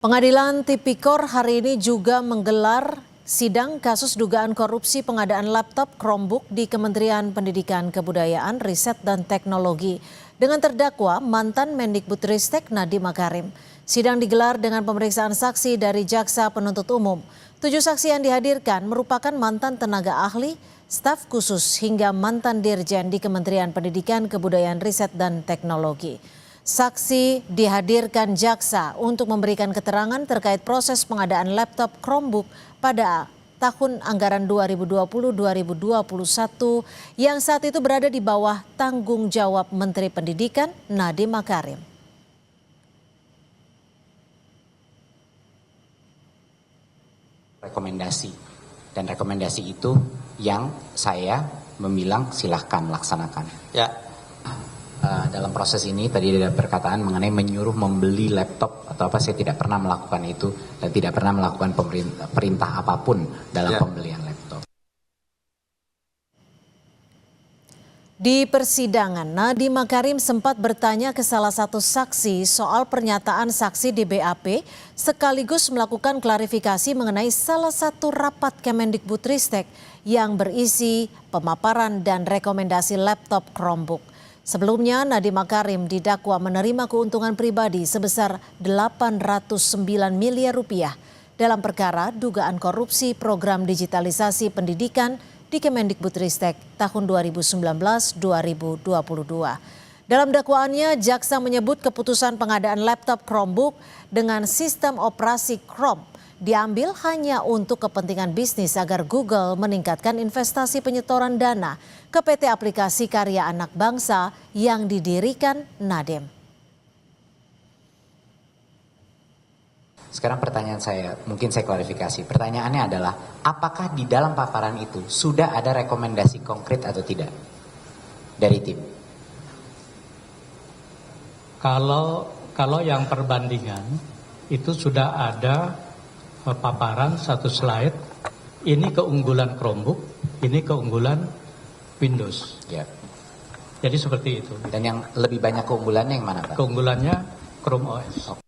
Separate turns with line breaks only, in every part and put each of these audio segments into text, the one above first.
Pengadilan Tipikor hari ini juga menggelar sidang kasus dugaan korupsi pengadaan laptop Chromebook di Kementerian Pendidikan Kebudayaan, Riset dan Teknologi dengan terdakwa mantan Mendikbudristek Nadiem Makarim. Sidang digelar dengan pemeriksaan saksi dari Jaksa Penuntut Umum. 7 saksi yang dihadirkan merupakan mantan tenaga ahli, staf khusus hingga mantan dirjen di Kementerian Pendidikan Kebudayaan, Riset dan Teknologi. Saksi dihadirkan jaksa untuk memberikan keterangan terkait proses pengadaan laptop Chromebook pada tahun anggaran 2020-2021 yang saat itu berada di bawah tanggung jawab Menteri Pendidikan Nadiem Makarim.
Rekomendasi itu yang saya membilang silahkan laksanakan. Ya. Dalam proses ini tadi ada perkataan mengenai menyuruh membeli laptop atau apa, saya tidak pernah melakukan itu dan tidak pernah melakukan perintah apapun dalam pembelian laptop.
Di persidangan, Nadiem Makarim sempat bertanya ke salah satu saksi soal pernyataan saksi di BAP sekaligus melakukan klarifikasi mengenai salah satu rapat Kemendikbudristek yang berisi pemaparan dan rekomendasi laptop Chromebook. Sebelumnya, Nadiem Makarim didakwa menerima keuntungan pribadi sebesar 809 miliar rupiah dalam perkara dugaan korupsi program digitalisasi pendidikan di Kemendikbudristek tahun 2019-2022. Dalam dakwaannya, jaksa menyebut keputusan pengadaan laptop Chromebook dengan sistem operasi Chrome diambil hanya untuk kepentingan bisnis agar Google meningkatkan investasi penyetoran dana ke PT Aplikasi Karya Anak Bangsa yang didirikan Nadiem.
Sekarang pertanyaan saya, mungkin saya klarifikasi. Pertanyaannya adalah, apakah di dalam paparan itu sudah ada rekomendasi konkret atau tidak dari tim?
Kalau yang perbandingan itu sudah ada paparan satu slide, ini keunggulan Chromebook, ini keunggulan Windows.
Ya.
Jadi seperti itu.
Dan yang lebih banyak keunggulannya yang mana, Pak?
Keunggulannya Chrome OS.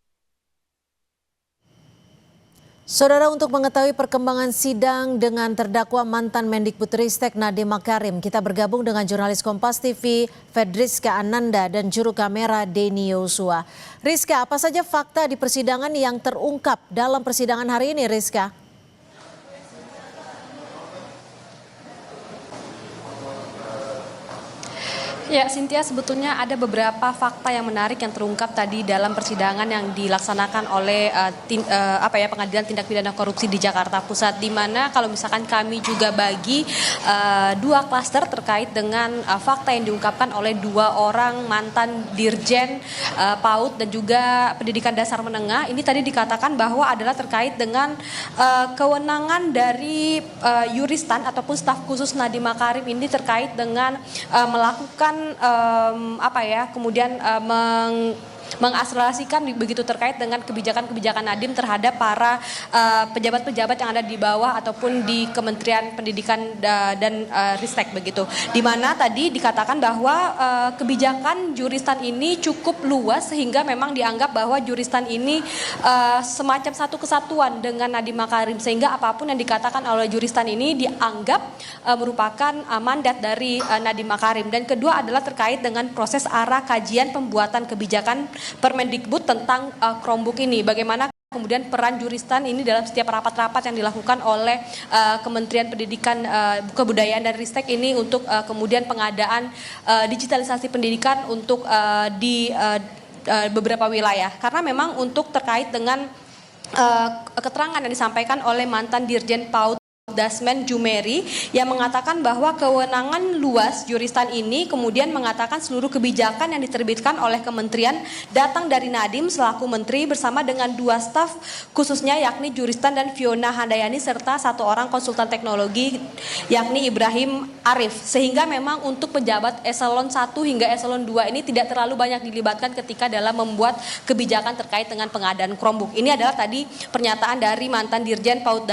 Saudara, untuk mengetahui perkembangan sidang dengan terdakwa mantan Mendikbudristek Nadiem Makarim, kita bergabung dengan jurnalis Kompas TV Fedriska Ananda dan juru kamera Denny Yosua. Rizka, apa saja fakta di persidangan yang terungkap dalam persidangan hari ini, Rizka?
Ya, Cynthia, sebetulnya ada beberapa fakta yang menarik yang terungkap tadi dalam persidangan yang dilaksanakan oleh Pengadilan Tindak Pidana Korupsi di Jakarta Pusat, di mana kalau misalkan kami juga bagi dua klaster terkait dengan fakta yang diungkapkan oleh dua orang mantan dirjen PAUD dan juga pendidikan dasar menengah. Ini tadi dikatakan bahwa adalah terkait dengan kewenangan dari Yuristan ataupun staf khusus Nadiem Makarim ini terkait dengan melakukan kemudian mengakselerasikan begitu terkait dengan kebijakan-kebijakan Nadiem terhadap para pejabat-pejabat yang ada di bawah ataupun di Kementerian Pendidikan dan Ristek begitu. Di mana tadi dikatakan bahwa kebijakan Juristan ini cukup luas sehingga memang dianggap bahwa Juristan ini semacam satu kesatuan dengan Nadiem Makarim, sehingga apapun yang dikatakan oleh Juristan ini dianggap merupakan mandat dari Nadiem Makarim. Dan kedua adalah terkait dengan proses arah kajian pembuatan kebijakan Permendikbud tentang Chromebook ini. Bagaimana kemudian peran Juristan ini dalam setiap rapat-rapat yang dilakukan oleh Kementerian Pendidikan Kebudayaan dan Ristek ini untuk kemudian pengadaan digitalisasi pendidikan untuk di beberapa wilayah. Karena memang untuk terkait dengan keterangan yang disampaikan oleh mantan Dirjen PAUD Dasmen Jumeri yang mengatakan bahwa kewenangan luas Juristan ini kemudian mengatakan seluruh kebijakan yang diterbitkan oleh kementerian datang dari Nadiem selaku menteri bersama dengan dua staf khususnya yakni Juristan dan Fiona Handayani serta satu orang konsultan teknologi yakni Ibrahim Arif, sehingga memang untuk pejabat eselon 1 hingga eselon 2 ini tidak terlalu banyak dilibatkan ketika dalam membuat kebijakan terkait dengan pengadaan Chromebook. Ini adalah tadi pernyataan dari mantan Dirjen PAUD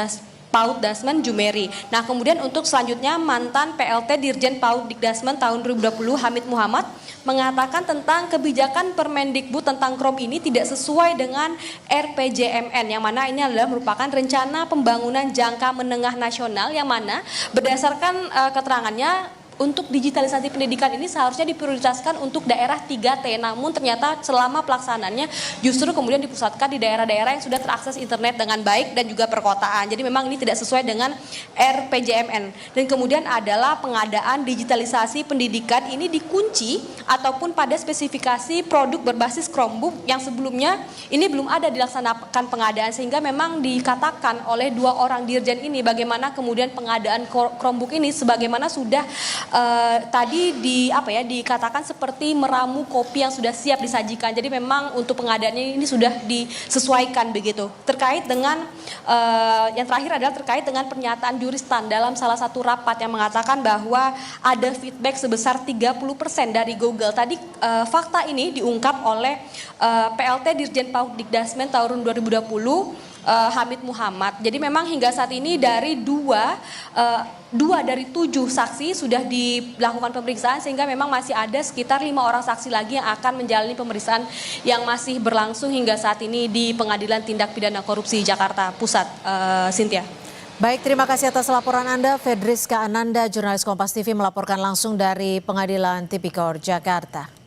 PAUD Dasmen Jumeri. Nah, kemudian untuk selanjutnya mantan PLT Dirjen PAUD Dikdasmen tahun 2020 Hamid Muhammad mengatakan tentang kebijakan Permendikbud tentang KROM ini tidak sesuai dengan RPJMN, yang mana ini adalah merupakan rencana pembangunan jangka menengah nasional, yang mana berdasarkan keterangannya untuk digitalisasi pendidikan ini seharusnya diprioritaskan untuk daerah 3T, namun ternyata selama pelaksanaannya justru kemudian dipusatkan di daerah-daerah yang sudah terakses internet dengan baik dan juga perkotaan. Jadi memang ini tidak sesuai dengan RPJMN. Dan kemudian adalah pengadaan digitalisasi pendidikan ini dikunci ataupun pada spesifikasi produk berbasis Chromebook yang sebelumnya ini belum ada dilaksanakan pengadaan, sehingga memang dikatakan oleh 2 orang dirjen ini bagaimana kemudian pengadaan Chromebook ini sebagaimana sudah tadi dikatakan seperti meramu kopi yang sudah siap disajikan. Jadi memang untuk pengadaannya ini sudah disesuaikan begitu. Terkait dengan yang terakhir adalah terkait dengan pernyataan Juristan dalam salah satu rapat yang mengatakan bahwa ada feedback sebesar 30% dari Google. Tadi fakta ini diungkap oleh PLT Dirjen PAUD Dikdasmen tahun 2020 Hamid Muhammad. Jadi memang hingga saat ini dari dua dari 7 saksi sudah dilakukan pemeriksaan, sehingga memang masih ada sekitar 5 orang saksi lagi yang akan menjalani pemeriksaan yang masih berlangsung hingga saat ini di Pengadilan Tindak Pidana Korupsi Jakarta Pusat. Cynthia.
Baik, terima kasih atas laporan Anda. Fedriska Ananda, jurnalis Kompas TV melaporkan langsung dari Pengadilan Tipikor Jakarta.